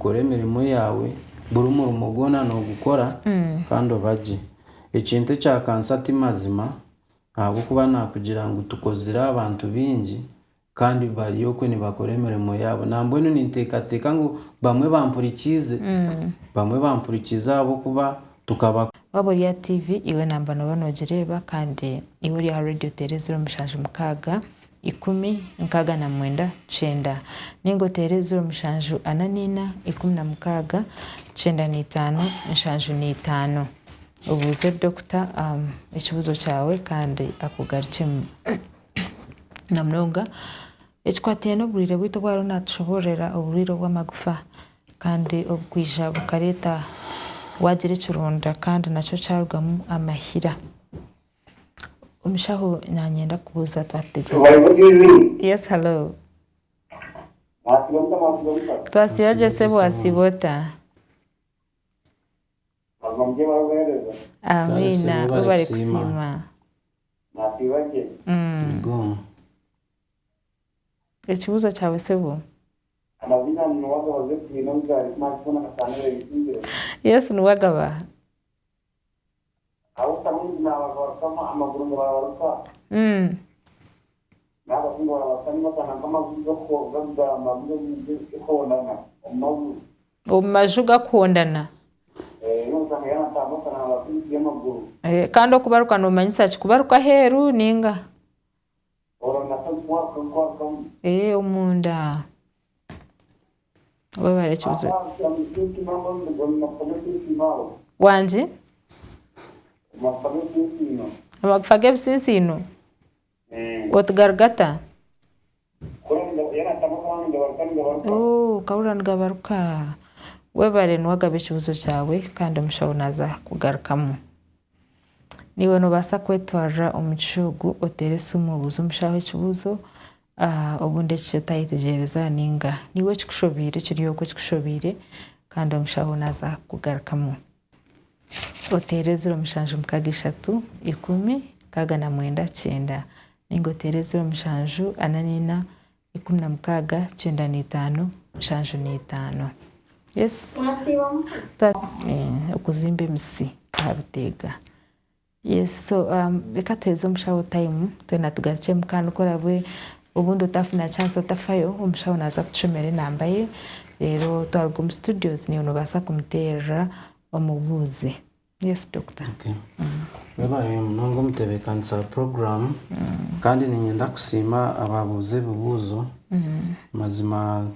ukore imirimo yawe buri umurimo gona no gukora kandi obaje ekintu kya kansati mazima abo kuba nakugira ngo tukozira abantu bingi kandi bariyo ko ni bakora imirimo yabo nambone nintekateka ngo bamwe bampurikiza abo kuba tukaba Waburiya TV iwe namba nobonogireba kandi iwe ya radio Terezero Mushanju mukaga 10-9 ningo Terezero Mushanju ananina 16 95 Mushanju ni 5 ubuze Dr. Ikibuzo cyawe kandi akugarike na mnonga ekikwatiye no burire bwito bwaro natushoborera uburiro bw'amagufa kandi obukwisha bukareta wagira ikironda kandi nacyo cyarugamo amahira umushaho nanyenda kubuza twategereje. Yes, hello. Twasiyaje se wasibota. Amina ubare kusima. Ekibuzo cyawe sebo. Yes, nuwagaba. Umajuga kuondana. Kandi okubaruka no manyisa kikubaruka heru ninga. Omunda. Wewe ekibuzo. Wanje? Abakufage bisinsino. Otgargata. Kaurani gabaruka. Webare nwagabe ikibuzo cyawe kandi umushabonaza kugarukamo. Niwe no basa kwetwara omuchugu oterese umubuzo umushaho ikibuzo obunde cyotayitegereza ninga niwe kikushobire kiriyo ko kikushobire kandi umushabonaza kugarukamo. Terezero Mushanju mukaga 10-9 ningo Terezero Mushanju ananina 16-95 Mushanju ni 5. Yes. Okuzimbe misi kabutega. Yes, so beka twezo mushaho time twena tugaruke mukano korabwe ubundi utafuna chance utafayo umushaho naza kushomera namba ye rero twargo mu studios ni unobasa kumutera omubuze. Yes, doctor. Okay. Webare mnongo mutebe cancer program kandi ninyenda kusima ababuze bubuzo mazima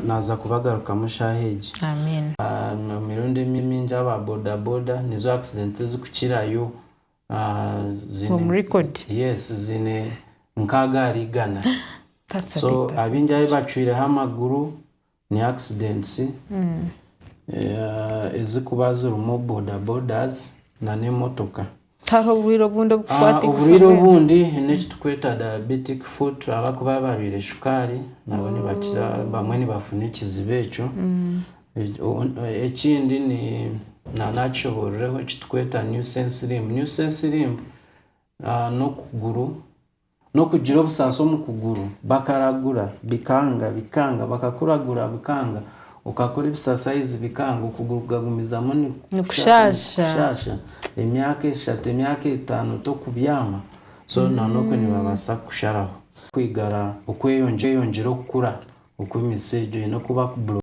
naza kubagaruka mushaheje. Amen. Mironde miminja aba boda nizo accidents zikukirayo zine record. Yes, zine nkaga arigana. That's so abinja bacwire hamaguru ni accidents. Ezikubaza rumo bodas na nemotoka. Taho uburiro bundi bukwati uburiro bundi n'iki tukweta diabetic foot abakuba barire shukari nabone bakira bamwe ni bafune kizibecho. Ekindi ni nachoboreho kitweta new sense limb no kuguru no kugira obusaso mu kuguru bakaragura bikanga bakakuragura bikanga ukakora ibisasize bikanga ukuguru kugagumizamo ni kushasha emyaka 5 to kubyama so nanoko ni babasa kusharaho kwigara ukweyongera okura uko imisejo no kuba